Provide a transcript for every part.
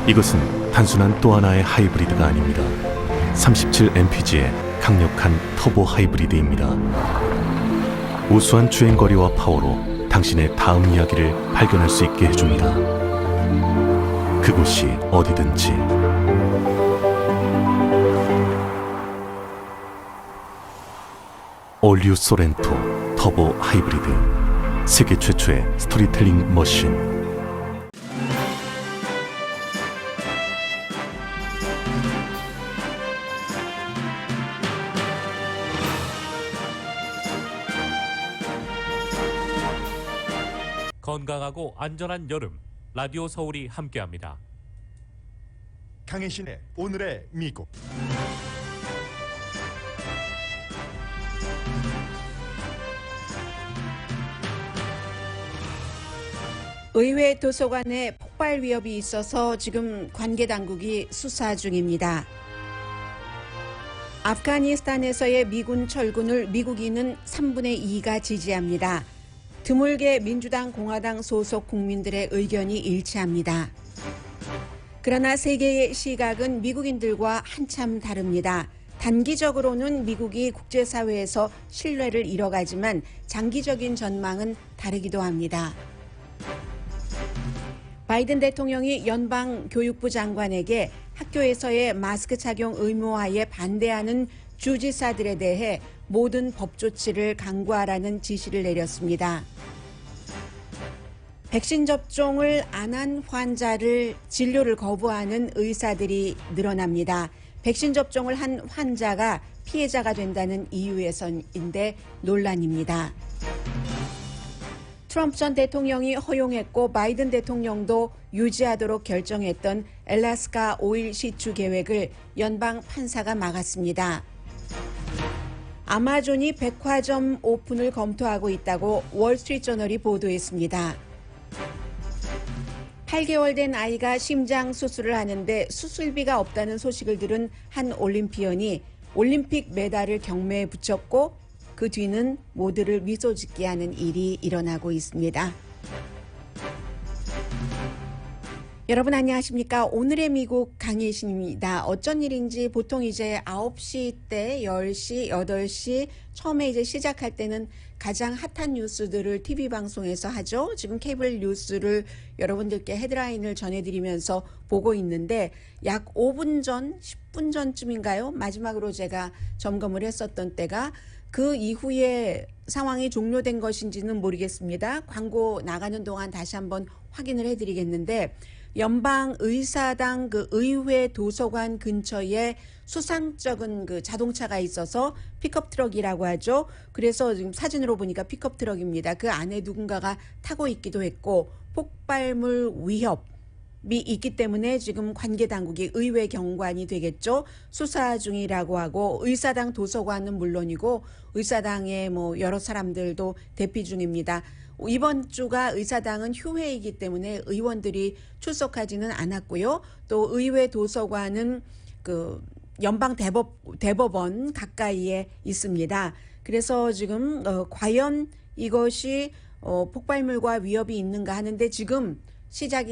이것은 단순한 또 하나의 하이브리드가 아닙니다. 37mpg의 강력한 터보 하이브리드입니다. 우수한 주행거리와 파워로 당신의 다음 이야기를 발견할 수 있게 해줍니다. 그곳이 어디든지. 올류 소렌토 터보 하이브리드, 세계 최초의 스토리텔링 머신. 건강하고 안전한 여름, 라디오 서울이 함께합니다. 강혜신의 오늘의 미국. 의회 도서관에 폭발 위협이 있어서 지금 관계 당국이 수사 중입니다. 아프가니스탄에서의 미군 철군을 미국인은 3분의 2가 지지합니다. 드물게 민주당, 공화당 소속 국민들의 의견이 일치합니다. 그러나 세계의 시각은 미국인들과 한참 다릅니다. 단기적으로는 미국이 국제사회에서 신뢰를 잃어가지만 장기적인 전망은 다르기도 합니다. 바이든 대통령이 연방교육부 장관에게 학교에서의 마스크 착용 의무화에 반대하는 주지사들에 대해 모든 법 조치를 강구하라는 지시를 내렸습니다. 백신 접종을 안 한 환자를 진료를 거부하는 의사들이 늘어납니다. 백신 접종을 한 환자가 피해자가 된다는 이유에서인데 논란입니다. 트럼프 전 대통령이 허용했고 바이든 대통령도 유지하도록 결정했던 알래스카 오일 시추 계획을 연방 판사가 막았습니다. 아마존이 백화점 오픈을 검토하고 있다고 월스트리트저널이 보도했습니다. 8개월 된 아이가 심장 수술을 하는데 수술비가 없다는 소식을 들은 한 올림피언이 올림픽 메달을 경매에 붙였고 그 뒤는 모두를 미소 짓게 하는 일이 일어나고 있습니다. 여러분 안녕하십니까? 오늘의 미국 강혜신입니다. 어쩐 일인지 보통 이제 9시 때 10시, 8시 처음에 이제 시작할 때는 가장 핫한 뉴스들을 TV 방송에서 하죠. 지금 케이블 뉴스를 여러분들께 헤드라인을 전해드리면서 보고 있는데 약 5분 전, 10분 전쯤인가요? 마지막으로 제가 점검을 했었던 때가 그 이후에 상황이 종료된 것인지는 모르겠습니다. 광고 나가는 동안 다시 한번 확인을 해드리겠는데 연방의사당 그 의회 도서관 근처에 수상쩍은 그 자동차가 있어서 픽업 트럭이라고 하죠. 그래서 지금 사진으로 보니까 픽업 트럭입니다. 그 안에 누군가가 타고 있기도 했고 폭발물 위협이 있기 때문에 지금 관계 당국이 의회 경관이 되겠죠. 수사 중이라고 하고 의사당 도서관은 물론이고 의사당의 뭐 여러 사람들도 대피 중입니다. 이번 주가 의사당은 휴회이기 때문에 의원들이 출석하지는 않았고요. 또 의회 도서관은 그 연방 대법원 가까이에 있습니다. 그래서 지금 과연 이것이 폭발물과 위협이 있는가 하는데 지금 시작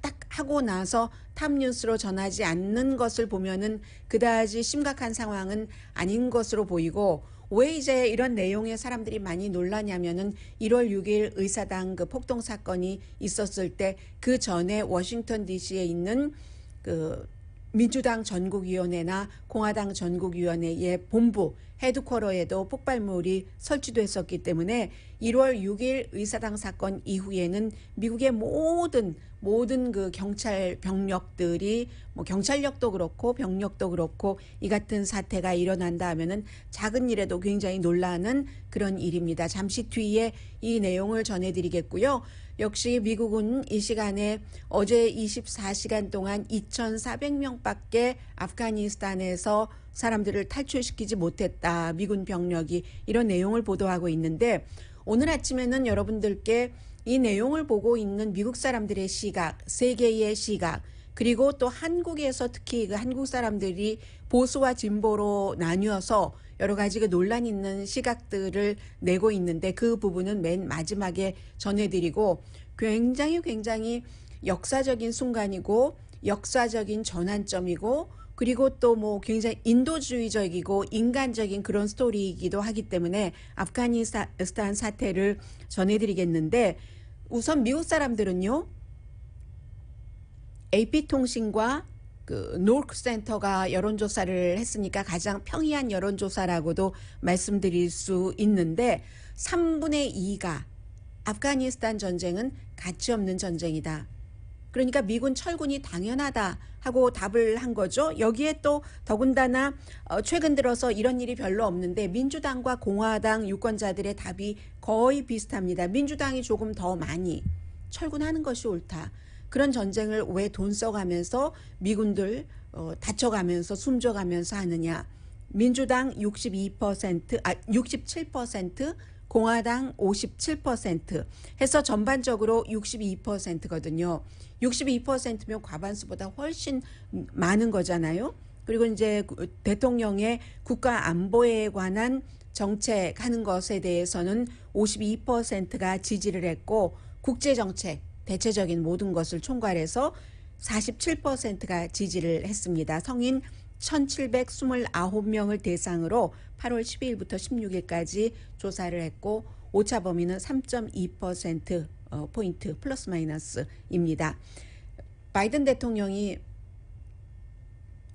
딱 하고 나서 탑뉴스로 전하지 않는 것을 보면은 그다지 심각한 상황은 아닌 것으로 보이고 왜 이제 이런 내용에 사람들이 많이 놀라냐면은 1월 6일 의사당 그 폭동 사건이 있었을 때 그 전에 워싱턴 DC에 있는 그 민주당 전국위원회나 공화당 전국위원회의 본부 헤드쿼터에도 폭발물이 설치됐었기 때문에 1월 6일 의사당 사건 이후에는 미국의 모든 그 경찰 병력들이 뭐 경찰력도 그렇고 병력도 그렇고 이 같은 사태가 일어난다 하면은 작은 일에도 굉장히 놀라는 그런 일입니다. 잠시 뒤에 이 내용을 전해드리겠고요. 역시 미국은 이 시간에 어제 24시간 동안 2,400명밖에 아프가니스탄에서 사람들을 탈출시키지 못했다. 미군 병력이 이런 내용을 보도하고 있는데 오늘 아침에는 여러분들께 이 내용을 보고 있는 미국 사람들의 시각, 세계의 시각, 그리고 또 한국에서 특히 그 한국 사람들이 보수와 진보로 나뉘어서 여러 가지 그 논란 있는 시각들을 내고 있는데 그 부분은 맨 마지막에 전해드리고 굉장히 역사적인 순간이고 역사적인 전환점이고 그리고 또 뭐 굉장히 인도주의적이고 인간적인 그런 스토리이기도 하기 때문에 아프가니스탄 사태를 전해드리겠는데 우선 미국 사람들은요. AP통신과 그 노크 센터가 여론조사를 했으니까 가장 평이한 여론조사라고도 말씀드릴 수 있는데 3분의 2가 아프가니스탄 전쟁은 가치 없는 전쟁이다. 그러니까 미군 철군이 당연하다 하고 답을 한 거죠. 여기에 또 더군다나 최근 들어서 이런 일이 별로 없는데 민주당과 공화당 유권자들의 답이 거의 비슷합니다. 민주당이 조금 더 많이 철군하는 것이 옳다. 그런 전쟁을 왜 돈 써가면서 미군들 다쳐가면서 숨져가면서 하느냐. 민주당 67%, 공화당 57% 해서 전반적으로 62%거든요. 62%면 과반수보다 훨씬 많은 거잖아요. 그리고 이제 대통령의 국가 안보에 관한 정책하는 것에 대해서는 52%가 지지를 했고 국제정책, 대체적인 모든 것을 총괄해서 47%가 지지를 했습니다. 성인 1729명을 대상으로 8월 12일부터 16일까지 조사를 했고 오차 범위는 3.2% 포인트 플러스 마이너스입니다. 바이든 대통령이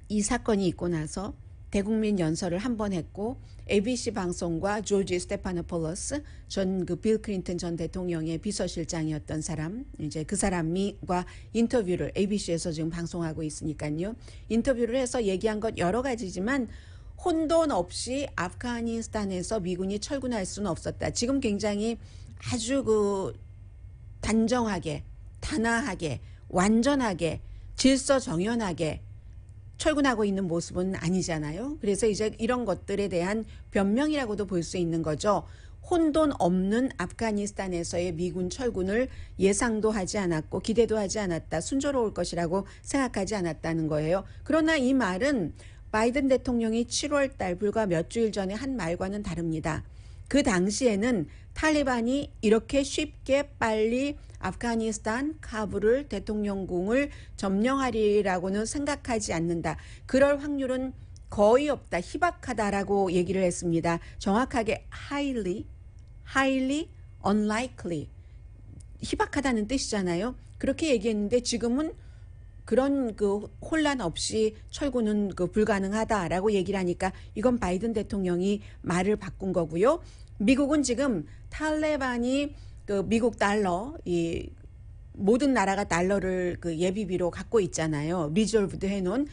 이 사건이 있고 나서 대국민 연설을 한 번 했고 ABC 방송과 조지 스테파노폴로스 전 빌 클린턴 전 대통령의 비서실장이었던 사람 이제 그 사람과 인터뷰를 ABC에서 지금 방송하고 있으니까요. 인터뷰를 해서 얘기한 것 여러 가지지만 혼돈 없이 아프가니스탄에서 미군이 철군할 수는 없었다. 지금 굉장히 아주 단정하게, 단아하게, 완전하게, 질서정연하게 철군하고 있는 모습은 아니잖아요. 그래서 이제 이런 것들에 대한 변명이라고도 볼 수 있는 거죠. 혼돈 없는 아프가니스탄에서의 미군 철군을 예상도 하지 않았고 기대도 하지 않았다. 순조로울 것이라고 생각하지 않았다는 거예요. 그러나 이 말은 바이든 대통령이 7월 달 불과 몇 주일 전에 한 말과는 다릅니다. 그 당시에는 탈리반이 이렇게 쉽게 빨리 아프가니스탄 카불을 대통령궁을 점령하리라고는 생각하지 않는다. 그럴 확률은 거의 없다. 희박하다라고 얘기를 했습니다. 정확하게 highly unlikely. 희박하다는 뜻이잖아요. 그렇게 얘기했는데 지금은 그런 혼란 없이 철군은 불가능하다라고 얘기를 하니까 이건 바이든 대통령이 말을 바꾼 거고요. 미국은 지금 탈레반이 미국 달러, 이 모든 나라가 달러를 예비비로 갖고 있잖아요. 리저브드 해놓은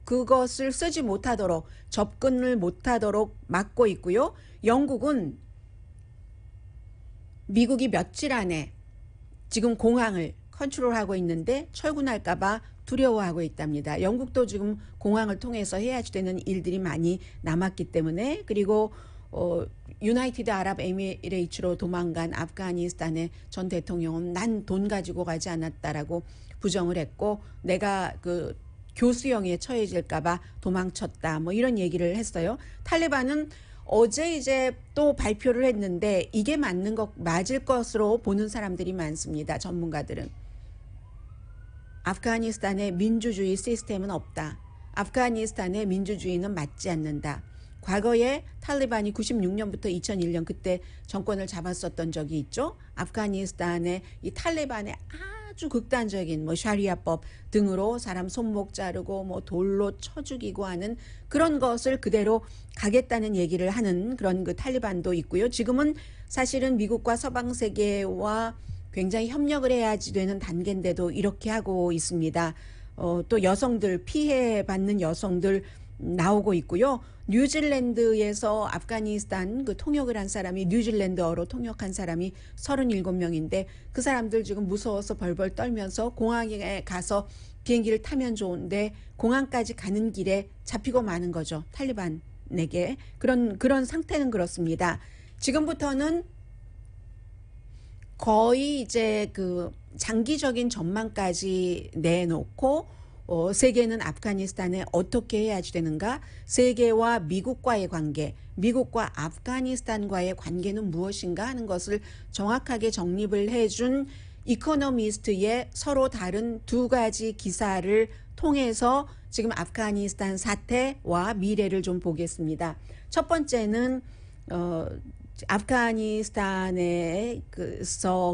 그것을 쓰지 못하도록 접근을 못하도록 막고 있고요. 영국은 미국이 며칠 안에 지금 공항을 컨트롤하고 있는데 철군할까봐 두려워하고 있답니다. 영국도 지금 공항을 통해서 해야지 되는 일들이 많이 남았기 때문에 그리고 유나이티드 아랍에미레이트로 도망간 아프가니스탄의 전 대통령은 난 돈 가지고 가지 않았다라고 부정을 했고 내가 교수형에 처해질까봐 도망쳤다. 뭐 이런 얘기를 했어요. 탈리반은 어제 이제 또 발표를 했는데 이게 맞을 것으로 보는 사람들이 많습니다. 전문가들은. 아프가니스탄의 민주주의 시스템은 없다. 아프가니스탄의 민주주의는 맞지 않는다. 과거에 탈리반이 96년부터 2001년 그때 정권을 잡았었던 적이 있죠. 아프가니스탄의 이 탈리반의 아주 극단적인 샤리아법 등으로 사람 손목 자르고 돌로 쳐 죽이고 하는 그런 것을 그대로 가겠다는 얘기를 하는 그런 탈리반도 있고요. 지금은 사실은 미국과 서방 세계와 굉장히 협력을 해야지 되는 단계인데도 이렇게 하고 있습니다. 또 여성들 피해받는 여성들 나오고 있고요. 뉴질랜드에서 아프가니스탄 통역을 한 사람이 뉴질랜드어로 통역한 사람이 37명인데 그 사람들 지금 무서워서 벌벌 떨면서 공항에 가서 비행기를 타면 좋은데 공항까지 가는 길에 잡히고 마는 거죠. 탈리반에게. 그런 상태는 그렇습니다. 지금부터는 거의 이제 장기적인 전망까지 내놓고 세계는 아프가니스탄에 어떻게 해야지 되는가? 세계와 미국과의 관계, 미국과 아프가니스탄과의 관계는 무엇인가 하는 것을 정확하게 정립을 해준 이코노미스트의 서로 다른 두 가지 기사를 통해서 지금 아프가니스탄 사태와 미래를 좀 보겠습니다. 첫 번째는 아프가니스탄에서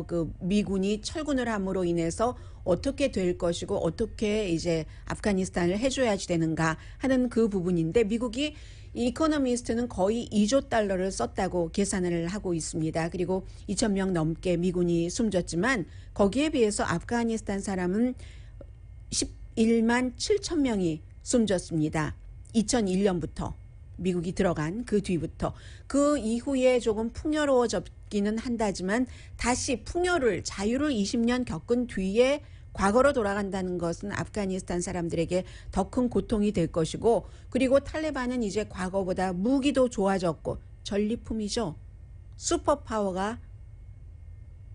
그 미군이 철군을 함으로 인해서 어떻게 될 것이고 어떻게 이제 아프가니스탄을 해줘야지 되는가 하는 그 부분인데, 미국이 이코노미스트는 거의 2조 달러를 썼다고 계산을 하고 있습니다. 그리고 2,000명 넘게 미군이 숨졌지만 거기에 비해서 아프가니스탄 사람은 11만 7천 명이 숨졌습니다. 2001년부터 미국이 들어간 그 뒤부터. 그 이후에 조금 풍요로워졌기는 한다지만 다시 자유를 20년 겪은 뒤에 과거로 돌아간다는 것은 아프가니스탄 사람들에게 더 큰 고통이 될 것이고, 그리고 탈레반은 이제 과거보다 무기도 좋아졌고 전리품이죠. 슈퍼파워가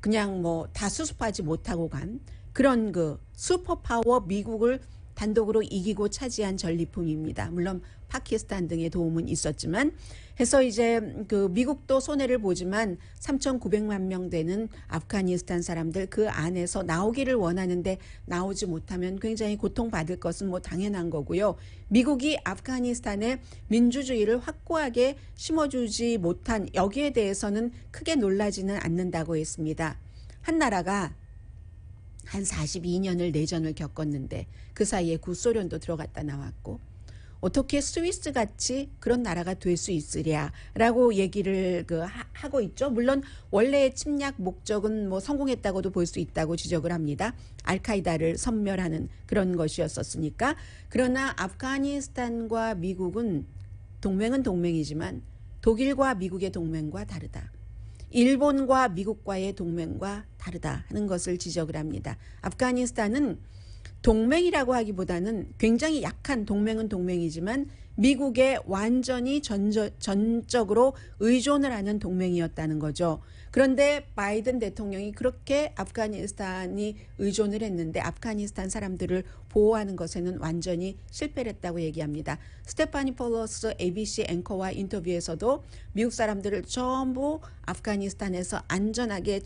그냥 뭐 다 수습하지 못하고 간 그런 그 슈퍼파워 미국을 단독으로 이기고 차지한 전리품입니다. 물론 파키스탄 등의 도움은 있었지만 해서 이제 그 미국도 손해를 보지만 3,900만 명 되는 아프가니스탄 사람들 그 안에서 나오기를 원하는데 나오지 못하면 굉장히 고통받을 것은 뭐 당연한 거고요. 미국이 아프가니스탄에 민주주의를 확고하게 심어주지 못한 여기에 대해서는 크게 놀라지는 않는다고 했습니다. 한 나라가 한 42년을 내전을 겪었는데 그 사이에 구소련도 들어갔다 나왔고 어떻게 스위스 같이 그런 나라가 될 수 있으랴라고 얘기를 하고 있죠. 물론 원래의 침략 목적은 뭐 성공했다고도 볼 수 있다고 지적을 합니다. 알카이다를 섬멸하는 그런 것이었었으니까. 그러나 아프가니스탄과 미국은 동맹은 동맹이지만 독일과 미국의 동맹과 다르다. 일본과 미국과의 동맹과 다르다 하는 것을 지적을 합니다. 아프가니스탄은 동맹이라고 하기보다는 굉장히 약한, 동맹은 동맹이지만 미국에 완전히 전적으로 의존을 하는 동맹이었다는 거죠. 그런데 바이든 대통령이 그렇게 아프가니스탄이 의존을 했는데 아프가니스탄 사람들을 보호하는 것에는 완전히 실패를 했다고 얘기합니다. 스테파니 폴러스 ABC 앵커와 인터뷰에서도 미국 사람들을 전부 아프가니스탄에서 안전하게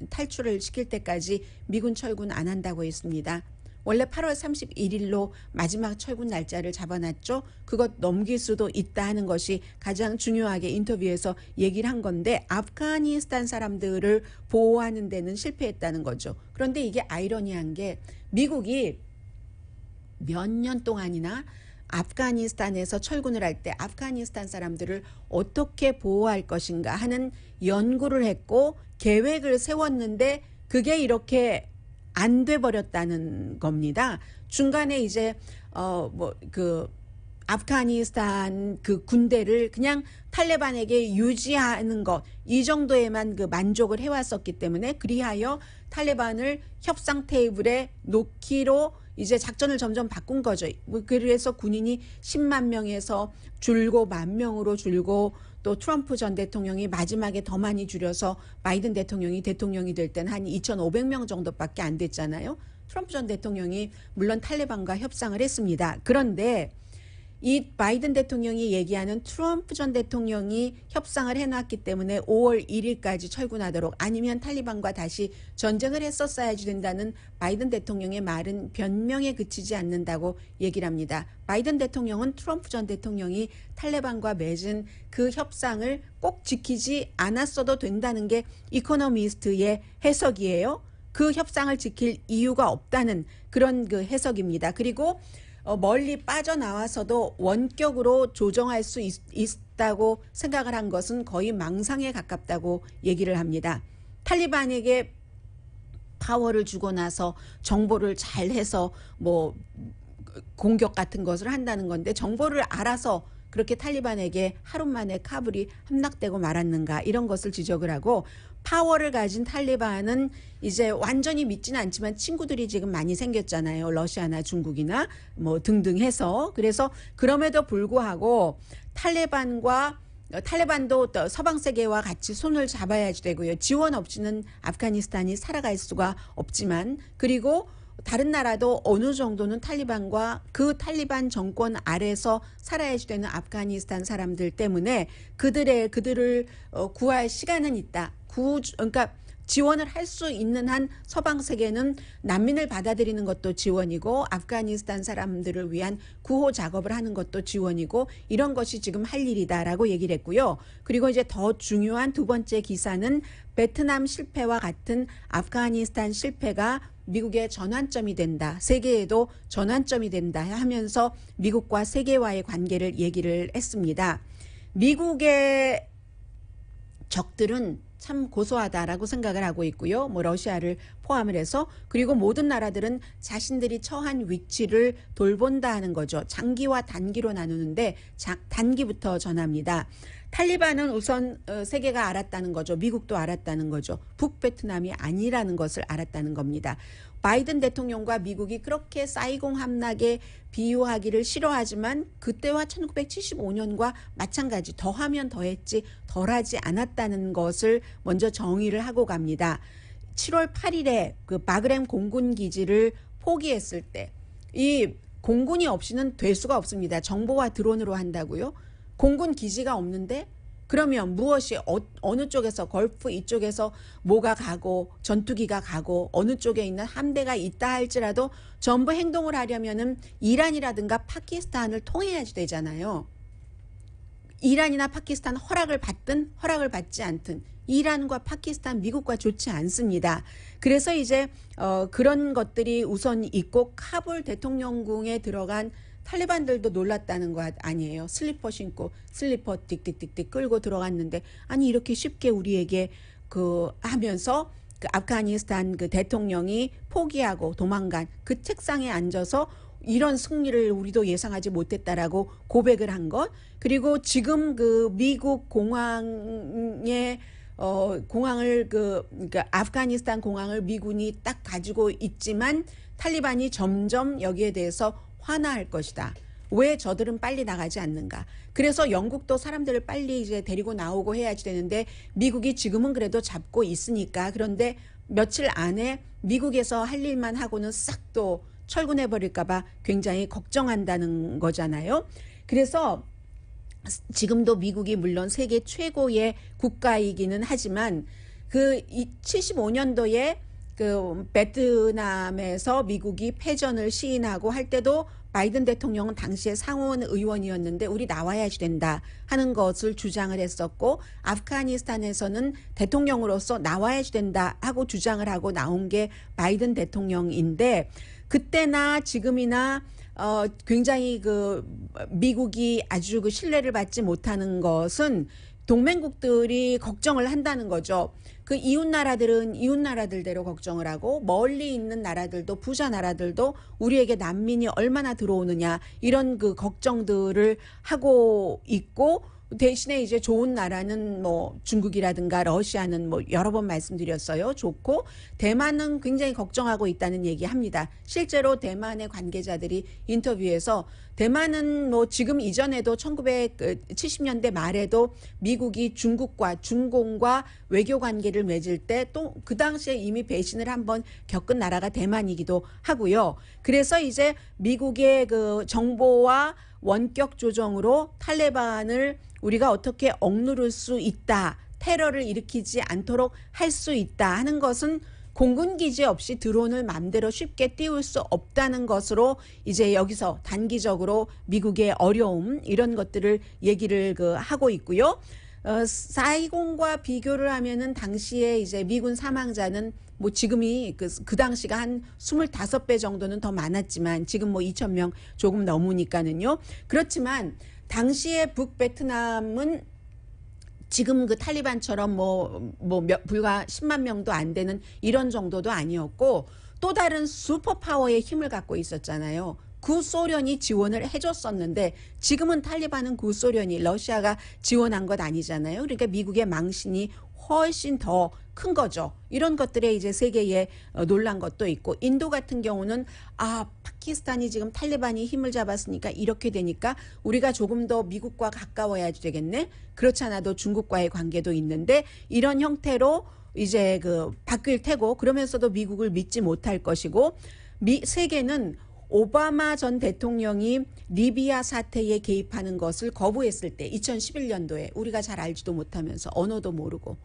탈출을 시킬 때까지 미군 철군 안 한다고 했습니다. 원래 8월 31일로 마지막 철군 날짜를 잡아놨죠. 그것 넘길 수도 있다 하는 것이 가장 중요하게 인터뷰에서 얘기를 한 건데 아프가니스탄 사람들을 보호하는 데는 실패했다는 거죠. 그런데 이게 아이러니한 게 미국이 몇 년 동안이나 아프가니스탄에서 철군을 할 때 아프가니스탄 사람들을 어떻게 보호할 것인가 하는 연구를 했고 계획을 세웠는데 그게 이렇게 안 돼 버렸다는 겁니다. 중간에 이제 아프가니스탄 그 군대를 그냥 탈레반에게 유지하는 것, 이 정도에만 그 만족을 해왔었기 때문에 그리하여 탈레반을 협상 테이블에 놓기로 이제 작전을 점점 바꾼 거죠. 그래서 군인이 10만 명에서 줄고 10,000명으로 줄고 또 트럼프 전 대통령이 마지막에 더 많이 줄여서 바이든 대통령이 될 때는 한 2,500명 정도밖에 안 됐잖아요. 트럼프 전 대통령이 물론 탈레반과 협상을 했습니다. 그런데 이 바이든 대통령이 얘기하는 트럼프 전 대통령이 협상을 해놨기 때문에 5월 1일까지 철군하도록 아니면 탈리반과 다시 전쟁을 했었어야지 된다는 바이든 대통령의 말은 변명에 그치지 않는다고 얘기를 합니다. 바이든 대통령은 트럼프 전 대통령이 탈레반과 맺은 그 협상을 꼭 지키지 않았어도 된다는 게 이코노미스트의 해석이에요. 그 협상을 지킬 이유가 없다는 그런 그 해석입니다. 그리고 멀리 빠져나와서도 원격으로 조정할 수 있다고 생각을 한 것은 거의 망상에 가깝다고 얘기를 합니다. 탈리반에게 파워를 주고 나서 정보를 잘 해서 뭐 공격 같은 것을 한다는 건데 정보를 알아서 그렇게 탈리반에게 하루 만에 카불이 함락되고 말았는가 이런 것을 지적을 하고 파워를 가진 탈리반은 이제 완전히 믿지는 않지만 친구들이 지금 많이 생겼잖아요. 러시아나 중국이나 뭐 등등 해서. 그래서 그럼에도 불구하고 탈레반도 서방 세계와 같이 손을 잡아야지 되고요. 지원 없이는 아프가니스탄이 살아갈 수가 없지만 그리고 다른 나라도 어느 정도는 탈리반과 그 탈리반 정권 아래서 살아야지 되는 아프가니스탄 사람들 때문에 그들을 구할 시간은 있다. 그러니까 지원을 할 수 있는 한 서방 세계는 난민을 받아들이는 것도 지원이고 아프가니스탄 사람들을 위한 구호 작업을 하는 것도 지원이고 이런 것이 지금 할 일이다라고 얘기를 했고요. 그리고 이제 더 중요한 두 번째 기사는 베트남 실패와 같은 아프가니스탄 실패가 미국의 전환점이 된다. 세계에도 전환점이 된다 하면서 미국과 세계와의 관계를 얘기를 했습니다. 미국의 적들은 참 고소하다라고 생각을 하고 있고요. 뭐 러시아를 포함을 해서 그리고 모든 나라들은 자신들이 처한 위치를 돌본다 하는 거죠. 장기와 단기로 나누는데 단기부터 전합니다. 탈리반은 우선 세계가 알았다는 거죠. 미국도 알았다는 거죠. 북베트남이 아니라는 것을 알았다는 겁니다. 바이든 대통령과 미국이 그렇게 사이공 함락에 비유하기를 싫어하지만 그때와 1975년과 마찬가지 더하면 더했지 덜하지 않았다는 것을 먼저 정의를 하고 갑니다. 7월 8일에 그 바그램 공군 기지를 포기했을 때 이 공군이 없이는 될 수가 없습니다. 정보와 드론으로 한다고요? 공군 기지가 없는데 그러면 무엇이 어느 쪽에서 걸프 이쪽에서 뭐가 가고 전투기가 가고 어느 쪽에 있는 함대가 있다 할지라도 전부 행동을 하려면은 이란이라든가 파키스탄을 통해야지 되잖아요. 이란이나 파키스탄 허락을 받든 허락을 받지 않든 이란과 파키스탄, 미국과 좋지 않습니다. 그래서 이제 그런 것들이 우선 있고 카불 대통령궁에 들어간 탈리반들도 놀랐다는 것 아니에요. 슬리퍼 신고 슬리퍼 띡띡띡띡 끌고 들어갔는데 아니 이렇게 쉽게 우리에게 하면서 그 아프가니스탄 그 대통령이 포기하고 도망간 그 책상에 앉아서 이런 승리를 우리도 예상하지 못했다라고 고백을 한 것. 그리고 지금 그 미국 공항에 공항을 그러니까 아프가니스탄 공항을 미군이 딱 가지고 있지만 탈리반이 점점 여기에 대해서 화나할 것이다. 왜 저들은 빨리 나가지 않는가? 그래서 영국도 사람들을 빨리 이제 데리고 나오고 해야지 되는데 미국이 지금은 그래도 잡고 있으니까 그런데 며칠 안에 미국에서 할 일만 하고는 싹 또 철군해 버릴까 봐 굉장히 걱정한다는 거잖아요. 그래서 지금도 미국이 물론 세계 최고의 국가이기는 하지만 그 75년도에 그 베트남에서 미국이 패전을 시인하고 할 때도 바이든 대통령은 당시에 상원 의원이었는데 우리 나와야지 된다 하는 것을 주장을 했었고 아프가니스탄에서는 대통령으로서 나와야지 된다 하고 주장을 하고 나온 게 바이든 대통령인데 그때나 지금이나 굉장히 그 미국이 아주 그 신뢰를 받지 못하는 것은 동맹국들이 걱정을 한다는 거죠. 그 이웃 나라들은 이웃 나라들대로 걱정을 하고 멀리 있는 나라들도 부자 나라들도 우리에게 난민이 얼마나 들어오느냐 이런 그 걱정들을 하고 있고 대신에 이제 좋은 나라는 뭐 중국이라든가 러시아는 뭐 여러 번 말씀드렸어요. 좋고 대만은 굉장히 걱정하고 있다는 얘기합니다. 실제로 대만의 관계자들이 인터뷰에서 대만은 뭐 지금 이전에도 1970년대 말에도 미국이 중국과 중공과 외교 관계를 맺을 때 또 그 당시에 이미 배신을 한번 겪은 나라가 대만이기도 하고요. 그래서 이제 미국의 그 정보와 원격 조정으로 탈레반을 우리가 어떻게 억누를 수 있다, 테러를 일으키지 않도록 할 수 있다 하는 것은 공군 기지 없이 드론을 마음대로 쉽게 띄울 수 없다는 것으로 이제 여기서 단기적으로 미국의 어려움 이런 것들을 얘기를 하고 있고요. 사이공과 비교를 하면은 당시에 이제 미군 사망자는 뭐 지금이 그 당시가 한 25배 정도는 더 많았지만 지금 뭐 2,000명 조금 넘으니까는요. 그렇지만 당시에 북베트남은 지금 그 탈리반처럼 불과 10만 명도 안 되는 이런 정도도 아니었고 또 다른 슈퍼파워의 힘을 갖고 있었잖아요. 구소련이 지원을 해줬었는데 지금은 탈리반은 구소련이 러시아가 지원한 것 아니잖아요. 그러니까 미국의 망신이 훨씬 더 큰 거죠. 이런 것들에 이제 세계에 놀란 것도 있고 인도 같은 경우는 파키스탄이 지금 탈리반이 힘을 잡았으니까 이렇게 되니까 우리가 조금 더 미국과 가까워야 되겠네. 그렇지 않아도 중국과의 관계도 있는데 이런 형태로 이제 바뀔 테고 그러면서도 미국을 믿지 못할 것이고 세계는 오바마 전 대통령이 리비아 사태에 개입하는 것을 거부했을 때 2011년도에 우리가 잘 알지도 못하면서 언어도 모르고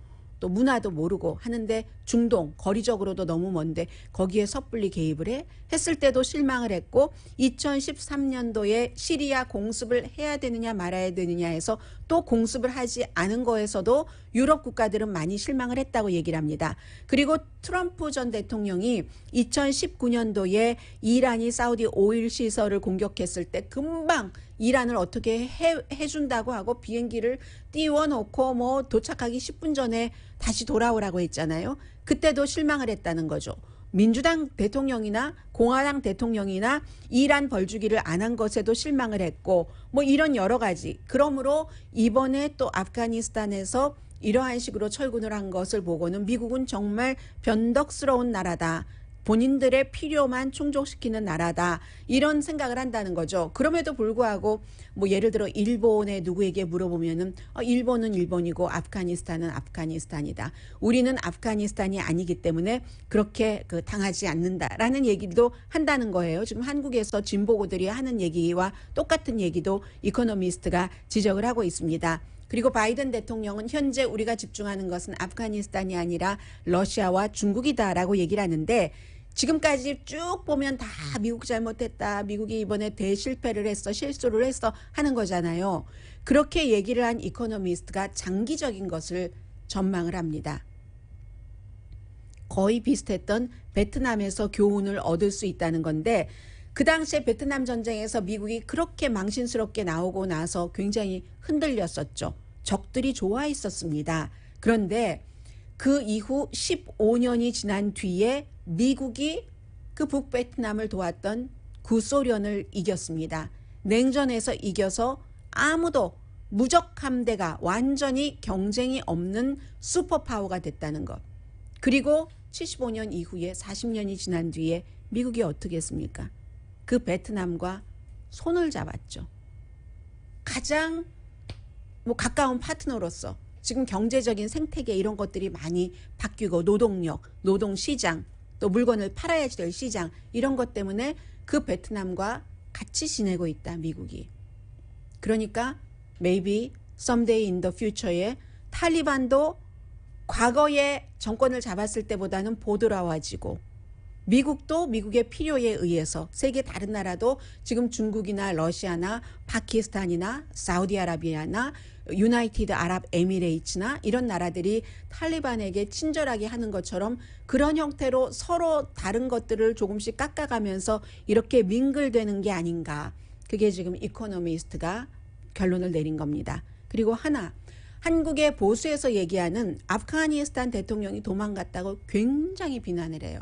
또 문화도 모르고 하는데 중동 거리적으로도 너무 먼데 거기에 섣불리 개입을 했을 때도 실망을 했고 2013년도에 시리아 공습을 해야 되느냐 말아야 되느냐 해서 또 공습을 하지 않은 거에서도 유럽 국가들은 많이 실망을 했다고 얘기를 합니다. 그리고 트럼프 전 대통령이 2019년도에 이란이 사우디 오일 시설을 공격했을 때 금방 이란을 어떻게 해준다고 하고 비행기를 띄워놓고 뭐 도착하기 10분 전에 다시 돌아오라고 했잖아요. 그때도 실망을 했다는 거죠. 민주당 대통령이나 공화당 대통령이나 이란 벌주기를 안 한 것에도 실망을 했고 뭐 이런 여러 가지. 그러므로 이번에 또 아프가니스탄에서 이러한 식으로 철군을 한 것을 보고는 미국은 정말 변덕스러운 나라다. 본인들의 필요만 충족시키는 나라다. 이런 생각을 한다는 거죠. 그럼에도 불구하고 뭐 예를 들어 일본의 누구에게 물어보면은 일본은 일본이고 아프가니스탄은 아프가니스탄이다. 우리는 아프가니스탄이 아니기 때문에 그렇게 당하지 않는다라는 얘기도 한다는 거예요. 지금 한국에서 진보고들이 하는 얘기와 똑같은 얘기도 이코노미스트가 지적을 하고 있습니다. 그리고 바이든 대통령은 현재 우리가 집중하는 것은 아프가니스탄이 아니라 러시아와 중국이다라고 얘기를 하는데 지금까지 쭉 보면 다 미국 잘못했다. 미국이 이번에 대실패를 했어. 실수를 했어. 하는 거잖아요. 그렇게 얘기를 한 이코노미스트가 장기적인 것을 전망을 합니다. 거의 비슷했던 베트남에서 교훈을 얻을 수 있다는 건데 그 당시에 베트남 전쟁에서 미국이 그렇게 망신스럽게 나오고 나서 굉장히 흔들렸었죠. 적들이 좋아했었습니다. 그런데 그 이후 15년이 지난 뒤에 미국이 그 북베트남을 도왔던 구소련을 이겼습니다. 냉전에서 이겨서 아무도 무적 함대가 완전히 경쟁이 없는 슈퍼파워가 됐다는 것. 그리고 75년 이후에 40년이 지난 뒤에 미국이 어떻게 했습니까? 그 베트남과 손을 잡았죠. 가장 가까운 파트너로서 지금 경제적인 생태계 이런 것들이 많이 바뀌고 노동력, 노동시장, 또 물건을 팔아야지 될 시장 이런 것 때문에 그 베트남과 같이 지내고 있다, 미국이. 그러니까 maybe someday in the future에 탈리반도 과거에 정권을 잡았을 때보다는 보드라워지고 미국도 미국의 필요에 의해서 세계 다른 나라도 지금 중국이나 러시아나 파키스탄이나 사우디아라비아나 유나이티드 아랍에미레이츠나 이런 나라들이 탈리반에게 친절하게 하는 것처럼 그런 형태로 서로 다른 것들을 조금씩 깎아가면서 이렇게 밍글되는 게 아닌가. 그게 지금 이코노미스트가 결론을 내린 겁니다. 그리고 하나, 한국의 보수에서 얘기하는 아프가니스탄 대통령이 도망갔다고 굉장히 비난을 해요.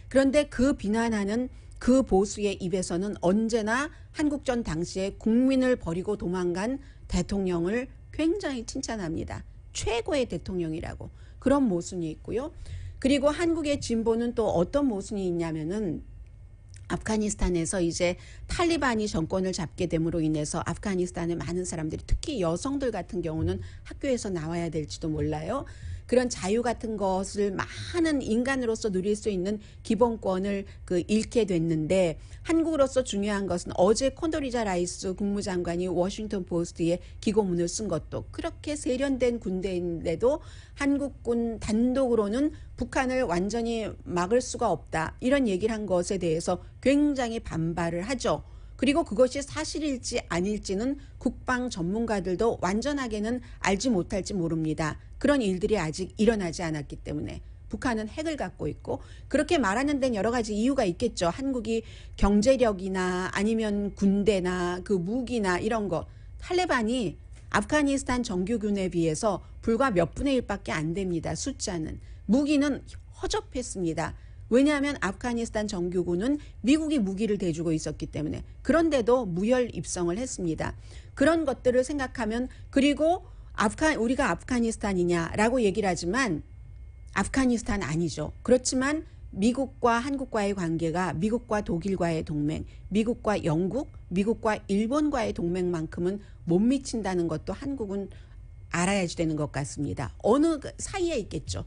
그런데 그 비난하는 그 보수의 입에서는 언제나 한국전 당시에 국민을 버리고 도망간 대통령을 굉장히 칭찬합니다. 최고의 대통령이라고. 그런 모순이 있고요. 그리고 한국의 진보는 또 어떤 모순이 있냐면은 아프가니스탄에서 이제 탈리반이 정권을 잡게 됨으로 인해서 아프가니스탄의 많은 사람들이 특히 여성들 같은 경우는 학교에서 나와야 될지도 몰라요. 그런 자유 같은 것을 많은 인간으로서 누릴 수 있는 기본권을 잃게 됐는데 한국으로서 중요한 것은 어제 콘돌리자 라이스 국무장관이 워싱턴 포스트에 기고문을 쓴 것도 그렇게 세련된 군대인데도 한국군 단독으로는 북한을 완전히 막을 수가 없다. 이런 얘기를 한 것에 대해서 굉장히 반발을 하죠. 그리고 그것이 사실일지 아닐지는 국방 전문가들도 완전하게는 알지 못할지 모릅니다. 그런 일들이 아직 일어나지 않았기 때문에 북한은 핵을 갖고 있고 그렇게 말하는 데는 여러 가지 이유가 있겠죠. 한국이 경제력이나 아니면 군대나 그 무기나 이런 거 탈레반이 아프가니스탄 정규군에 비해서 불과 몇 분의 1밖에 안 됩니다. 숫자는. 무기는 허접했습니다. 왜냐하면 아프가니스탄 정규군은 미국이 무기를 대주고 있었기 때문에 그런데도 무혈 입성을 했습니다. 그런 것들을 생각하면 그리고 우리가 아프가니스탄이냐라고 얘기를 하지만 아프가니스탄 아니죠. 그렇지만 미국과 한국과의 관계가 미국과 독일과의 동맹, 미국과 영국, 미국과 일본과의 동맹만큼은 못 미친다는 것도 한국은 알아야지 되는 것 같습니다. 어느 사이에 있겠죠.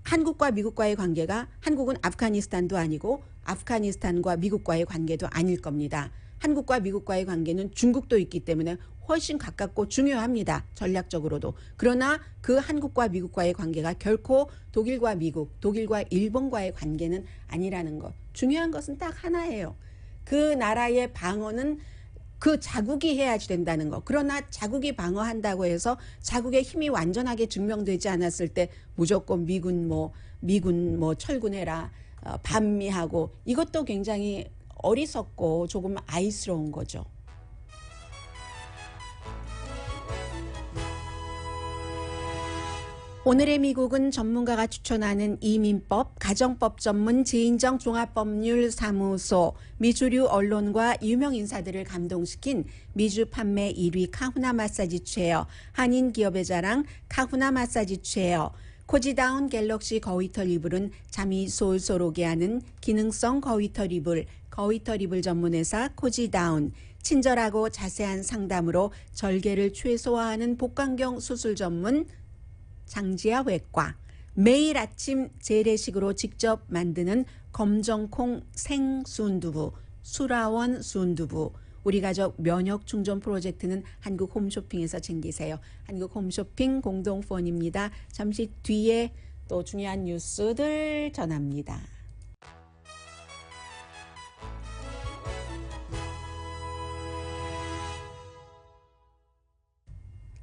한국과 미국과의 관계가 한국은 아프가니스탄도 아니고 아프가니스탄과 미국과의 관계도 아닐 겁니다. 한국과 미국과의 관계는 중국도 있기 때문에 훨씬 가깝고 중요합니다. 전략적으로도. 그러나 그 한국과 미국과의 관계가 결코 독일과 미국, 독일과 일본과의 관계는 아니라는 것. 중요한 것은 딱 하나예요. 그 나라의 방어는 그 자국이 해야지 된다는 거. 그러나 자국이 방어한다고 해서 자국의 힘이 완전하게 증명되지 않았을 때 무조건 미군 철군해라 반미하고 이것도 굉장히 어리석고 조금 아이스러운 거죠. 오늘의 미국은 전문가가 추천하는 이민법, 가정법 전문 지인정 종합법률사무소, 미주류 언론과 유명 인사들을 감동시킨 미주 판매 1위 카후나 마사지 체어, 한인 기업의 자랑 카후나 마사지 체어, 코지다운 갤럭시 거위털 이불은 잠이 솔솔 오게 하는 기능성 거위털 이불, 거위털 이불 전문회사 코지다운, 친절하고 자세한 상담으로 절개를 최소화하는 복강경 수술 전문 장지아 외과, 매일 아침 재래식으로 직접 만드는 검정콩 생순두부, 수라원 순두부, 우리 가족 면역 충전 프로젝트는 한국 홈쇼핑에서 챙기세요. 한국 홈쇼핑 공동후원입니다. 잠시 뒤에 또 중요한 뉴스들 전합니다.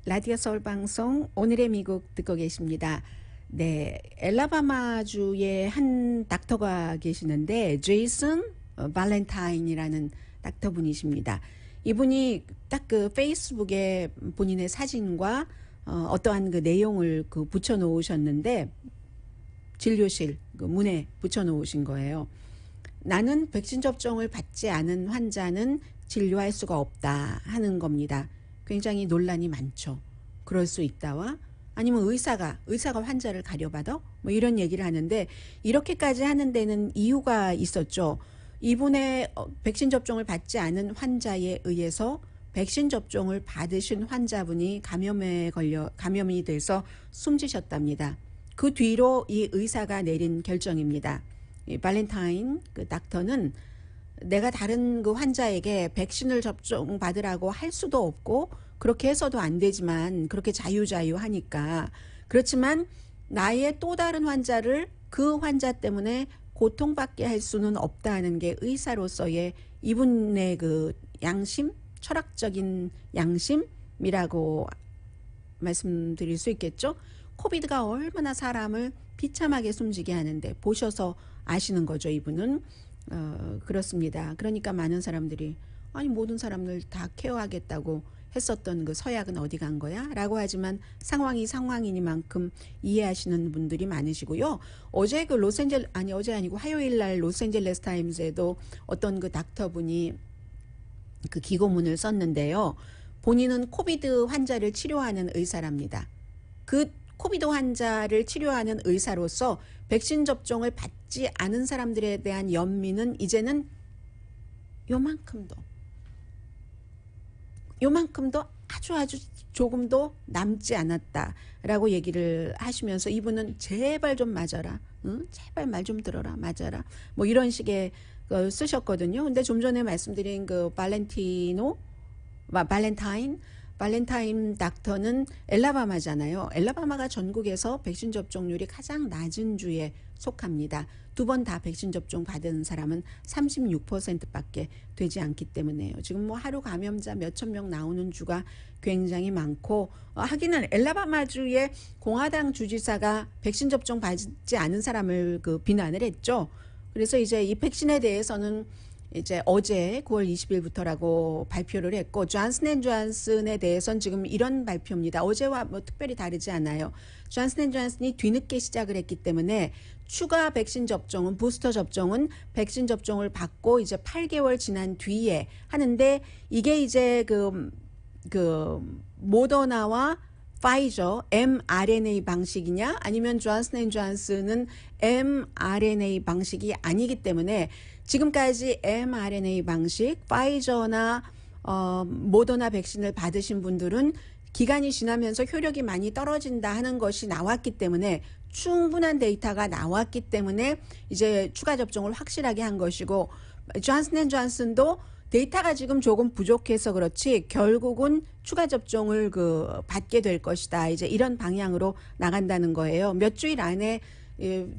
라디오 서울 방송 오늘의 미국 듣고 계십니다. 네, 엘라바마주에 한 닥터가 계시는데 제이슨 발렌타인이라는 닥터분이십니다. 이분이 딱 그 페이스북에 본인의 사진과 어떠한 그 내용을 그 붙여 놓으셨는데 진료실 그 문에 붙여 놓으신 거예요. 나는 백신 접종을 받지 않은 환자는 진료할 수가 없다 하는 겁니다. 굉장히 논란이 많죠. 그럴 수 있다와 아니면 의사가 환자를 가려받아? 뭐 이런 얘기를 하는데 이렇게까지 하는 데는 이유가 있었죠. 이분의 백신 접종을 받지 않은 환자에 의해서 백신 접종을 받으신 환자분이 감염이 돼서 숨지셨답니다. 그 뒤로 이 의사가 내린 결정입니다. 이 발렌타인 그 닥터는 내가 다른 그 환자에게 백신을 접종받으라고 할 수도 없고 그렇게 해서도 안 되지만 그렇게 자유하니까 그렇지만 나의 또 다른 환자를 그 환자 때문에 고통받게 할 수는 없다는 게 의사로서의 이분의 그 양심, 철학적인 양심이라고 말씀드릴 수 있겠죠. 코비드가 얼마나 사람을 비참하게 숨지게 하는데 보셔서 아시는 거죠. 이분은 그렇습니다. 그러니까 많은 사람들이 아니 모든 사람들 다 케어하겠다고 했었던 그 서약은 어디 간 거야? 라고 하지만 상황이 상황이니만큼 이해하시는 분들이 많으시고요. 어제 그 어제 아니고 화요일 날 로스앤젤레스 타임즈에도 어떤 그 닥터분이 그 기고문을 썼는데요. 본인은 코비드 환자를 치료하는 의사랍니다. 그 코비드 환자를 치료하는 의사로서 백신 접종을 받지 않은 사람들에 대한 연민은 이제는 요만큼도 아주 조금도 남지 않았다라고 얘기를 하시면서 이분은 제발 좀 맞아라. 응? 제발 말 좀 들어라. 맞아라. 뭐 이런 식의 쓰셨거든요. 근데 좀 전에 말씀드린 그 발렌타인 닥터는 엘라바마잖아요. 엘라바마가 전국에서 백신 접종률이 가장 낮은 주에 속합니다. 2번 다 백신 접종 받은 사람은 36%밖에 되지 않기 때문에요. 지금 뭐 하루 감염자 몇천 명 나오는 주가 굉장히 많고 하기는 엘라바마주의 공화당 주지사가 백신 접종 받지 않은 사람을 그 비난을 했죠. 그래서 이제 이 백신에 대해서는 이제 어제 9월 20일부터라고 발표를 했고 존슨앤존슨에 대해서는 지금 이런 발표입니다. 어제와 뭐 특별히 다르지 않아요. 존슨앤존슨이 뒤늦게 시작을 했기 때문에 추가 백신 접종은 부스터 접종은 백신 접종을 받고 이제 8개월 지난 뒤에 하는데 이게 이제 그 모더나와 파이저 mRNA 방식이냐 아니면 존슨앤존슨은 mRNA 방식이 아니기 때문에 지금까지 mRNA 방식 파이저나 모더나 백신을 받으신 분들은 기간이 지나면서 효력이 많이 떨어진다 하는 것이 나왔기 때문에 충분한 데이터가 나왔기 때문에 이제 추가 접종을 확실하게 한 것이고 존슨앤존슨도 데이터가 지금 조금 부족해서 그렇지 결국은 추가 접종을 받게 될 것이다. 이제 이런 방향으로 나간다는 거예요. 몇 주일 안에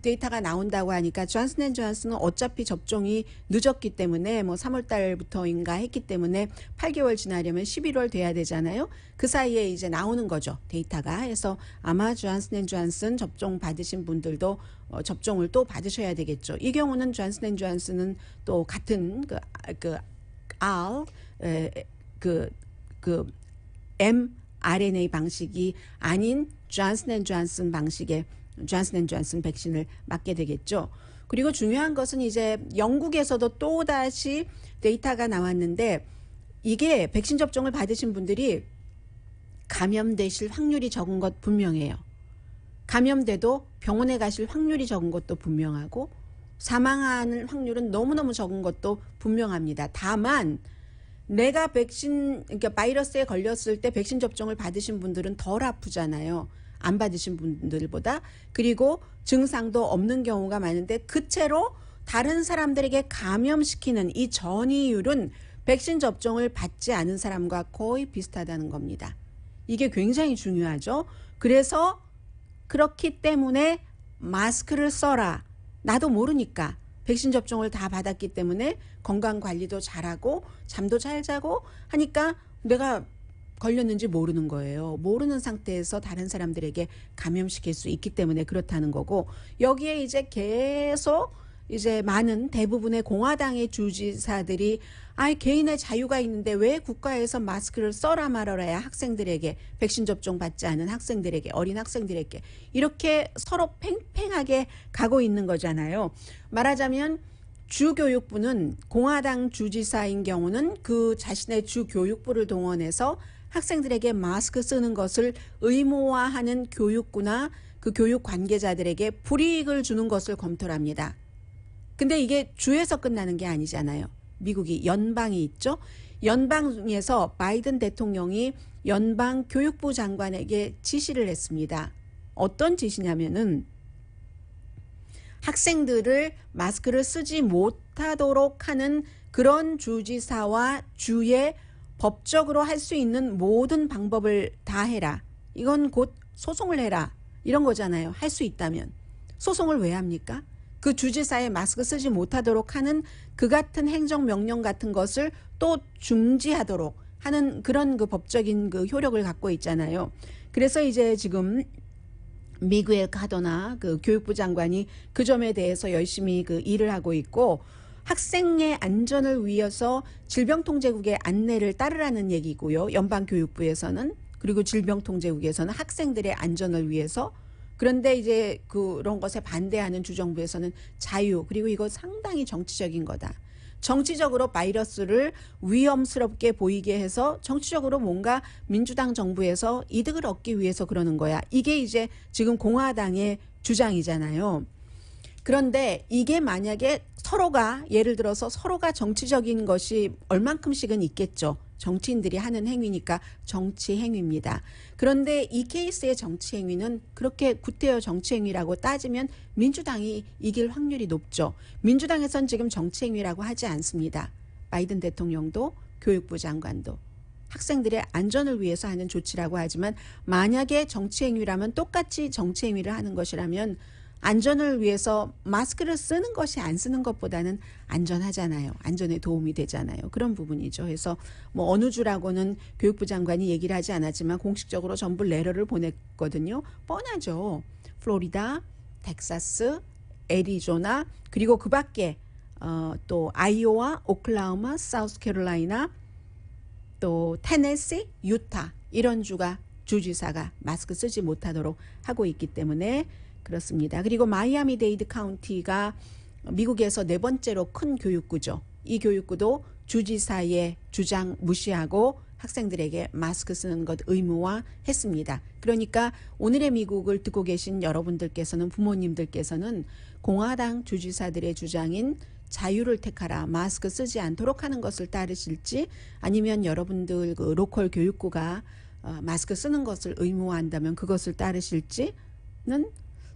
데이터가 나온다고 하니까 존슨앤존슨은 어차피 접종이 늦었기 때문에 뭐 3월 달부터인가 했기 때문에 8개월 지나려면 11월 돼야 되잖아요. 그 사이에 이제 나오는 거죠. 데이터가. 해서 아마 존슨앤존슨 접종 받으신 분들도 접종을 또 받으셔야 되겠죠. 이 경우는 존슨앤존슨은 또 같은 mRNA 방식이 아닌 존슨앤존슨 방식의 존슨앤존슨 백신을 맞게 되겠죠. 그리고 중요한 것은 이제 영국에서도 또다시 데이터가 나왔는데 이게 백신 접종을 받으신 분들이 감염되실 확률이 적은 것 분명해요. 감염돼도 병원에 가실 확률이 적은 것도 분명하고 사망하는 확률은 너무너무 적은 것도 분명합니다. 다만 내가 그러니까 바이러스에 걸렸을 때 백신 접종을 받으신 분들은 덜 아프잖아요. 안 받으신 분들보다. 그리고 증상도 없는 경우가 많은데 그 채로 다른 사람들에게 감염시키는 이 전이율은 백신 접종을 받지 않은 사람과 거의 비슷하다는 겁니다. 이게 굉장히 중요하죠. 그래서 그렇기 때문에 마스크를 써라. 나도 모르니까 백신 접종을 다 받았기 때문에 건강관리도 잘하고 잠도 잘 자고 하니까 내가 걸렸는지 모르는 거예요. 모르는 상태에서 다른 사람들에게 감염시킬 수 있기 때문에 그렇다는 거고 여기에 이제 계속 이제 많은 대부분의 공화당의 주지사들이 개인의 자유가 있는데 왜 국가에서 마스크를 써라 말아라야 학생들에게 백신 접종 받지 않은 학생들에게 어린 학생들에게 이렇게 서로 팽팽하게 가고 있는 거잖아요. 말하자면 주교육부는 공화당 주지사인 경우는 그 자신의 주교육부를 동원해서 학생들에게 마스크 쓰는 것을 의무화하는 교육부나 그 교육 관계자들에게 불이익을 주는 것을 검토를 합니다. 근데 이게 주에서 끝나는 게 아니잖아요. 미국이 연방이 있죠. 연방에서 바이든 대통령이 연방 교육부 장관에게 지시를 했습니다. 어떤 지시냐면은 학생들을 마스크를 쓰지 못하도록 하는 그런 주지사와 주의 법적으로 할 수 있는 모든 방법을 다 해라. 이건 곧 소송을 해라. 이런 거잖아요. 할 수 있다면. 소송을 왜 합니까? 그 주지사의 마스크 쓰지 못하도록 하는 그 같은 행정명령 같은 것을 또 중지하도록 하는 그런 그 법적인 그 효력을 갖고 있잖아요. 그래서 이제 지금 미구엘 카더나 그 교육부 장관이 그 점에 대해서 열심히 그 일을 하고 있고 학생의 안전을 위해서 질병통제국의 안내를 따르라는 얘기고요. 연방교육부에서는 그리고 질병통제국에서는 학생들의 안전을 위해서 그런데 이제 그런 것에 반대하는 주정부에서는 자유 그리고 이거 상당히 정치적인 거다. 정치적으로 바이러스를 위험스럽게 보이게 해서 정치적으로 뭔가 민주당 정부에서 이득을 얻기 위해서 그러는 거야. 이게 이제 지금 공화당의 주장이잖아요. 그런데 이게 만약에 서로가 예를 들어서 서로가 정치적인 것이 얼만큼씩은 있겠죠. 정치인들이 하는 행위니까 정치 행위입니다. 그런데 이 케이스의 정치 행위는 그렇게 구태여 정치 행위라고 따지면 민주당이 이길 확률이 높죠. 민주당에선 지금 정치 행위라고 하지 않습니다. 바이든 대통령도 교육부 장관도. 학생들의 안전을 위해서 하는 조치라고 하지만 만약에 정치 행위라면 똑같이 정치 행위를 하는 것이라면 안전을 위해서 마스크를 쓰는 것이 안 쓰는 것보다는 안전하잖아요. 안전에 도움이 되잖아요. 그런 부분이죠. 그래서 뭐 어느 주라고는 교육부 장관이 얘기를 하지 않았지만 공식적으로 전부 레터를 보냈거든요. 뻔하죠. 플로리다, 텍사스, 애리조나 그리고 그 밖에 또 아이오와, 오클라호마, 사우스캐롤라이나 또 테네시, 유타 이런 주가 주지사가 마스크 쓰지 못하도록 하고 있기 때문에 그렇습니다. 그리고 마이애미데이드 카운티가 미국에서 네 번째로 큰 교육구죠. 이 교육구도 주지사의 주장 무시하고 학생들에게 마스크 쓰는 것 의무화했습니다. 그러니까 오늘의 미국을 듣고 계신 여러분들께서는 부모님들께서는 공화당 주지사들의 주장인 자유를 택하라 마스크 쓰지 않도록 하는 것을 따르실지 아니면 여러분들 그 로컬 교육구가 마스크 쓰는 것을 의무화한다면 그것을 따르실지는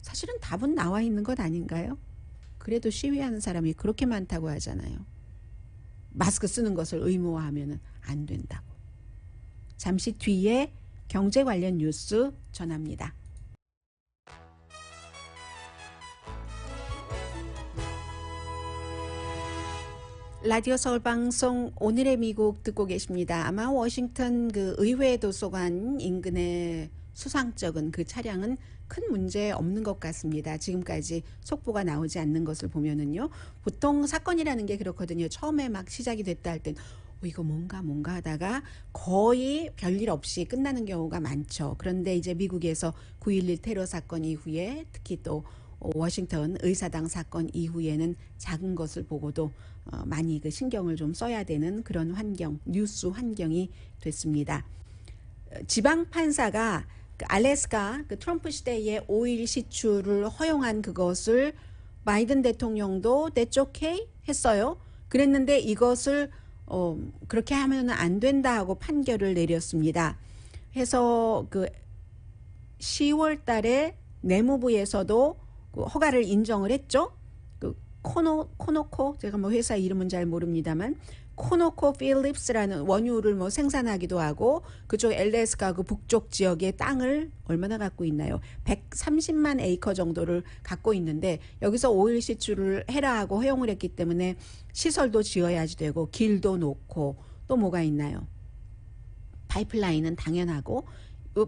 사실은 답은 나와 있는 것 아닌가요? 그래도 시위하는 사람이 그렇게 많다고 하잖아요. 마스크 쓰는 것을 의무화하면 안 된다고. 잠시 뒤에 경제 관련 뉴스 전합니다. 라디오 서울 방송 오늘의 미국 듣고 계십니다. 아마 워싱턴 그 의회 도서관 인근의 수상쩍은 그 차량은 큰 문제 없는 것 같습니다. 지금까지 속보가 나오지 않는 것을 보면은요. 보통 사건이라는 게 그렇거든요. 처음에 막 시작이 됐다 할 땐 이거 뭔가 하다가 거의 별일 없이 끝나는 경우가 많죠. 그런데 이제 미국에서 9.11 테러 사건 이후에 특히 또 워싱턴 의사당 사건 이후에는 작은 것을 보고도 많이 그 신경을 좀 써야 되는 그런 환경, 뉴스 환경이 됐습니다. 지방 판사가 그 알래스카 그 트럼프 시대의 오일 시추를 허용한 그것을 바이든 대통령도 That's okay 했어요. 그랬는데 이것을 그렇게 하면 안 된다 하고 판결을 내렸습니다. 해서 그 10월 달에 내무부에서도 그 허가를 인정을 했죠. 그 코노코 제가 뭐 회사 이름은 잘 모릅니다만 코노코 필립스라는 원유를 뭐 생산하기도 하고 그쪽 엘래스카 그 북쪽 지역의 땅을 얼마나 갖고 있나요? 130만 에이커 정도를 갖고 있는데 여기서 오일 시추를 해라 하고 허용을 했기 때문에 시설도 지어야지 되고 길도 놓고 또 뭐가 있나요? 파이프라인은 당연하고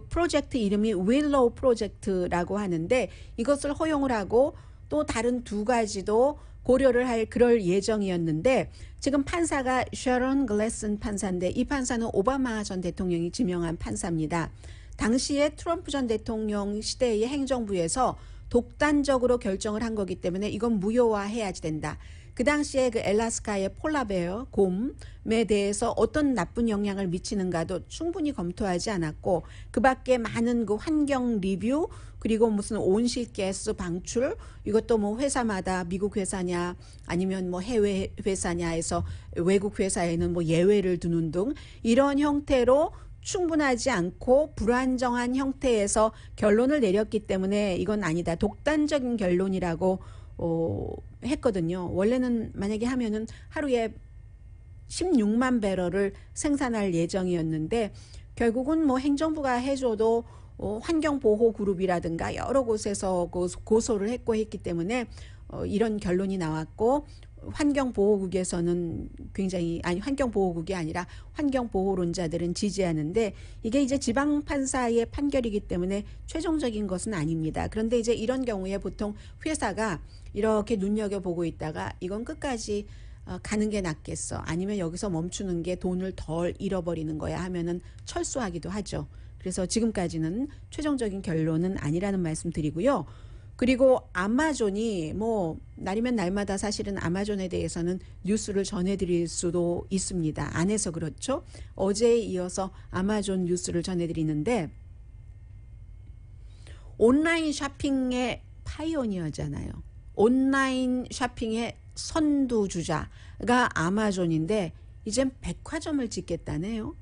프로젝트 이름이 윌로우 프로젝트라고 하는데 이것을 허용을 하고 또 다른 두 가지도 고려를 할 그럴 예정이었는데 지금 판사가 셔런 글래슨 판사인데 이 판사는 오바마 전 대통령이 지명한 판사입니다. 당시에 트럼프 전 대통령 시대의 행정부에서 독단적으로 결정을 한 거기 때문에 이건 무효화해야지 된다. 그 당시에 그 엘라스카의 폴라베어 곰에 대해서 어떤 나쁜 영향을 미치는가도 충분히 검토하지 않았고 그 밖에 많은 그 환경 리뷰 그리고 무슨 온실가스 방출 이것도 뭐 회사마다 미국 회사냐 아니면 뭐 해외 회사냐 해서 외국 회사에는 뭐 예외를 두는 등 이런 형태로 충분하지 않고 불안정한 형태에서 결론을 내렸기 때문에 이건 아니다. 독단적인 결론이라고 했거든요. 원래는 만약에 하면은 하루에 16만 배럴을 생산할 예정이었는데 결국은 뭐 행정부가 해줘도 환경보호그룹이라든가 여러 곳에서 고소를 했기 때문에 이런 결론이 나왔고 환경보호국에서는 굉장히 환경보호국이 아니라 환경보호론자들은 지지하는데 이게 이제 지방판사의 판결이기 때문에 최종적인 것은 아닙니다. 그런데 이제 이런 경우에 보통 회사가 이렇게 눈여겨보고 있다가 이건 끝까지 가는 게 낫겠어. 아니면 여기서 멈추는 게 돈을 덜 잃어버리는 거야 하면은 철수하기도 하죠. 그래서 지금까지는 최종적인 결론은 아니라는 말씀 드리고요. 그리고 아마존이 뭐 날이면 날마다 사실은 아마존에 대해서는 뉴스를 전해드릴 수도 있습니다. 안 해서 그렇죠. 어제에 이어서 아마존 뉴스를 전해드리는데 온라인 쇼핑의 파이오니어잖아요. 온라인 쇼핑의 선두주자가 아마존인데 이젠 백화점을 짓겠다네요.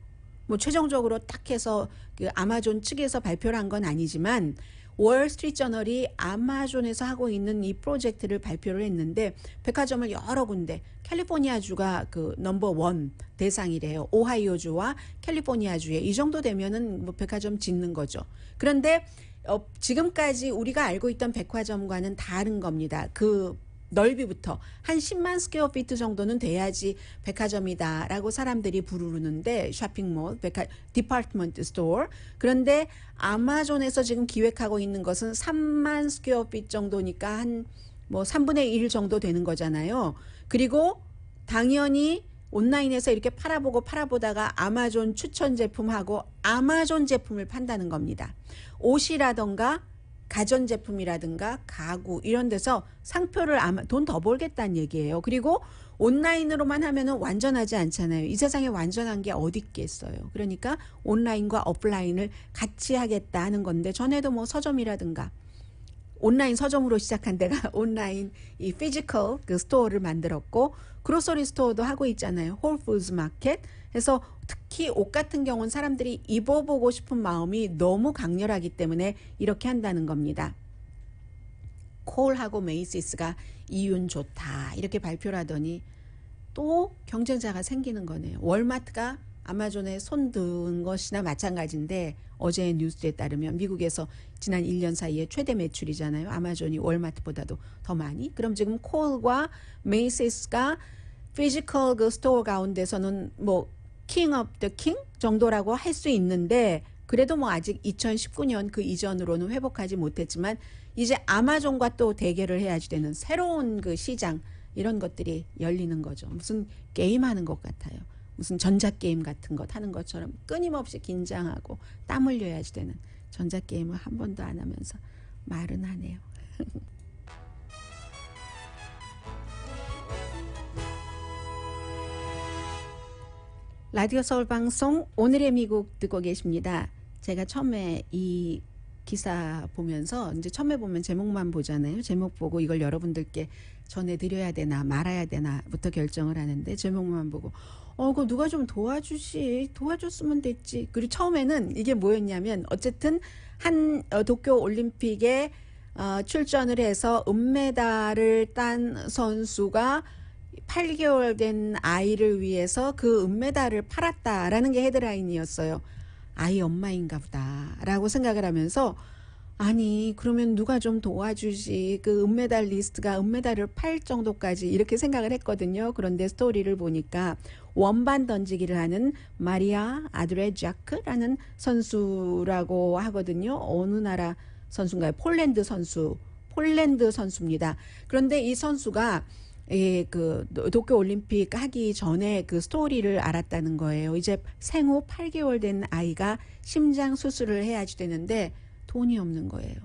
뭐 최종적으로 딱 해서 그 아마존 측에서 발표를 한 건 아니지만 월스트리트저널이 아마존에서 하고 있는 이 프로젝트를 발표를 했는데 백화점을 여러 군데 캘리포니아주가 그 넘버1 대상이래요. 오하이오주와 캘리포니아주에 이 정도 되면은 뭐 백화점 짓는 거죠. 그런데 지금까지 우리가 알고 있던 백화점과는 다른 겁니다. 그 넓이부터 한 10만 스퀘어 피트 정도는 돼야지 백화점이다라고 사람들이 부르는데 쇼핑몰, 디파트먼트 스토어. 그런데 아마존에서 지금 기획하고 있는 것은 3만 스퀘어 피트 정도니까 한 뭐 3분의 1 정도 되는 거잖아요. 그리고 당연히 온라인에서 이렇게 팔아보다가 아마존 추천 제품하고 아마존 제품을 판다는 겁니다. 옷이라던가 가전제품이라든가 가구 이런 데서 상표를 돈 더 벌겠다는 얘기예요. 그리고 온라인으로만 하면은 완전하지 않잖아요. 이 세상에 완전한 게 어디 있겠어요. 그러니까 온라인과 오프라인을 같이 하겠다 하는 건데 전에도 뭐 서점이라든가 온라인 서점으로 시작한 데가 온라인 이 피지컬 그 스토어를 만들었고 그로서리 스토어도 하고 있잖아요. 홀푸드 마켓. 그래서 특히 옷 같은 경우는 사람들이 입어보고 싶은 마음이 너무 강렬하기 때문에 이렇게 한다는 겁니다. 콜하고 메이시스가 이윤 좋다 이렇게 발표를 하더니 또 경쟁자가 생기는 거네요. 월마트가 아마존에 손든 것이나 마찬가지인데 어제의 뉴스에 따르면 미국에서 지난 1년 사이에 최대 매출이잖아요. 아마존이 월마트보다도 더 많이. 그럼 지금 콜과 메이시스가 피지컬 그 스토어 가운데서는 뭐 킹 오브 더 킹 정도라고 할 수 있는데 그래도 뭐 아직 2019년 그 이전으로는 회복하지 못했지만 이제 아마존과 또 대결을 해야지 되는 새로운 그 시장 이런 것들이 열리는 거죠. 무슨 게임하는 것 같아요. 무슨 전자게임 같은 것 하는 것처럼 끊임없이 긴장하고 땀 흘려야지 되는 전자게임을 한 번도 안 하면서 말은 하네요. 라디오 서울 방송 오늘의 미국 듣고 계십니다. 제가 처음에 이 기사 보면서 이제 처음에 보면 제목만 보잖아요. 제목 보고 이걸 여러분들께 전해드려야 되나 말아야 되나부터 결정을 하는데 제목만 보고 그거 누가 좀 도와줬으면 됐지. 그리고 처음에는 이게 뭐였냐면 어쨌든 한 도쿄 올림픽에 출전을 해서 은메달을 딴 선수가 8개월 된 아이를 위해서 그 은메달을 팔았다라는 게 헤드라인이었어요. 아이 엄마인가 보다라고 생각을 하면서 아니 그러면 누가 좀 도와주지 그 은메달 리스트가 은메달을 팔 정도까지 이렇게 생각을 했거든요. 그런데 스토리를 보니까 원반 던지기를 하는 마리아 아드레자크라는 선수라고 하거든요. 어느 나라 선수인가요? 폴란드 선수입니다. 그런데 이 선수가 그 도쿄 올림픽 하기 전에 그 스토리를 알았다는 거예요. 이제 생후 8개월 된 아이가 심장 수술을 해야지 되는데 돈이 없는 거예요.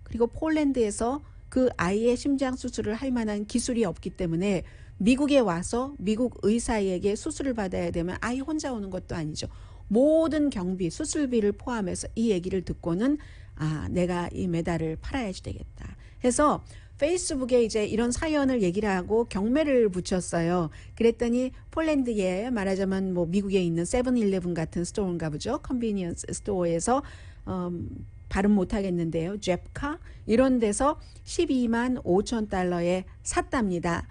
그리고 폴란드에서 그 아이의 심장 수술을 할 만한 기술이 없기 때문에 미국에 와서 미국 의사에게 수술을 받아야 되면 아이 혼자 오는 것도 아니죠. 모든 경비, 수술비를 포함해서 이 얘기를 듣고는 내가 이 메달을 팔아야지 되겠다 해서 페이스북에 이제 이런 사연을 얘기를 하고 경매를 붙였어요. 그랬더니 폴란드에 말하자면 뭐 미국에 있는 세븐일레븐 같은 스토어인가 보죠. 컨비니언스 스토어에서 발음 못하겠는데요. 잽카 이런 데서 12만 5천 달러에 샀답니다.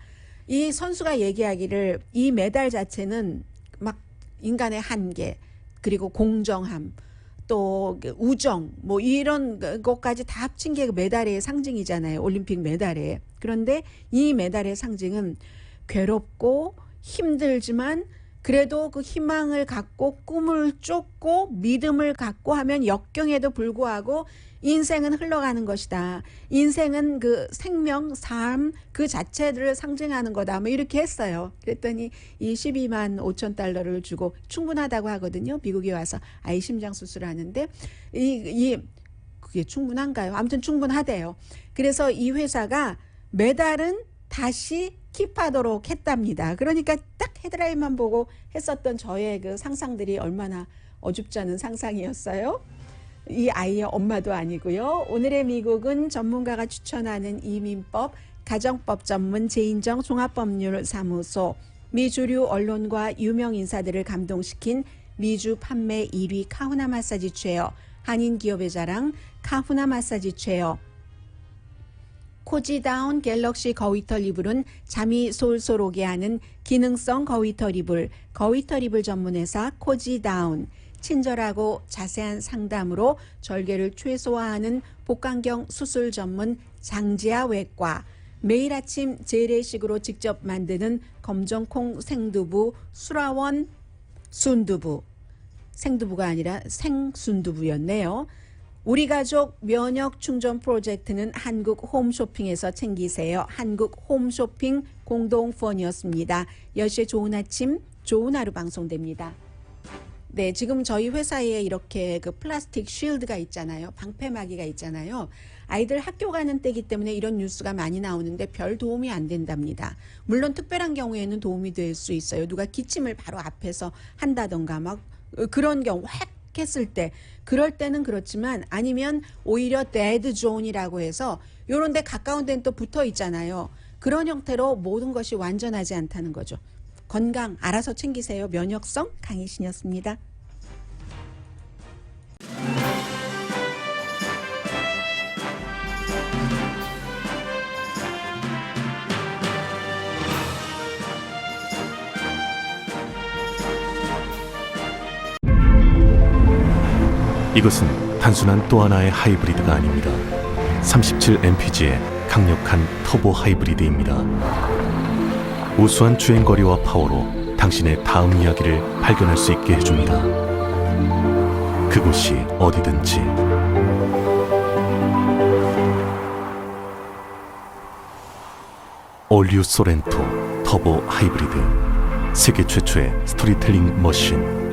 이 선수가 얘기하기를 이 메달 자체는 막 인간의 한계 그리고 공정함 또 우정 뭐 이런 것까지 다 합친 게 메달의 상징이잖아요. 올림픽 메달에. 그런데 이 메달의 상징은 괴롭고 힘들지만 그래도 그 희망을 갖고 꿈을 쫓고 믿음을 갖고 하면 역경에도 불구하고 인생은 흘러가는 것이다. 인생은 그 생명, 삶 그 자체를 상징하는 거다. 뭐 이렇게 했어요. 그랬더니 이 12만 5천 달러를 주고 충분하다고 하거든요. 미국에 와서 아이 심장 수술을 하는데 그게 충분한가요? 아무튼 충분하대요. 그래서 이 회사가 메달은 다시 킵하도록 했답니다. 그러니까 딱 헤드라인만 보고 했었던 저의 그 상상들이 얼마나 어줍지 않은 상상이었어요. 이 아이의 엄마도 아니고요. 오늘의 미국은 전문가가 추천하는 이민법, 가정법 전문 제인정 종합법률사무소, 미주류 언론과 유명 인사들을 감동시킨 미주 판매 1위 카후나 마사지 체어, 한인 기업의 자랑 카후나 마사지 체어, 코지다운 갤럭시 거위털 이불은 잠이 솔솔 오게 하는 기능성 거위털 이불 전문회사 코지다운, 친절하고 자세한 상담으로 절개를 최소화하는 복강경 수술 전문 장지아 외과, 매일 아침 재래식으로 직접 만드는 검정콩 생두부 수라원 순두부, 생두부가 아니라 생순두부였네요. 우리 가족 면역 충전 프로젝트는 한국 홈쇼핑에서 챙기세요. 한국 홈쇼핑 공동후원이었습니다. 10시에 좋은 아침, 좋은 하루 방송됩니다. 네, 지금 저희 회사에 이렇게 그 플라스틱 쉴드가 있잖아요. 방패막이가 있잖아요. 아이들 학교 가는 때이기 때문에 이런 뉴스가 많이 나오는데 별 도움이 안 된답니다. 물론 특별한 경우에는 도움이 될 수 있어요. 누가 기침을 바로 앞에서 한다던가 막 그런 경우 확 했을 때 그럴 때는 그렇지만 아니면 오히려 데드 존이라고 해서 요런 데 가까운 데는 또 붙어 있잖아요. 그런 형태로 모든 것이 완전하지 않다는 거죠. 건강 알아서 챙기세요. 면역성 강희신이었습니다. 이것은 단순한 또 하나의 하이브리드가 아닙니다. 37mpg의 강력한 터보 하이브리드입니다. 우수한 주행거리와 파워로 당신의 다음 이야기를 발견할 수 있게 해줍니다. 그곳이 어디든지. 올류 소렌토 터보 하이브리드, 세계 최초의 스토리텔링 머신.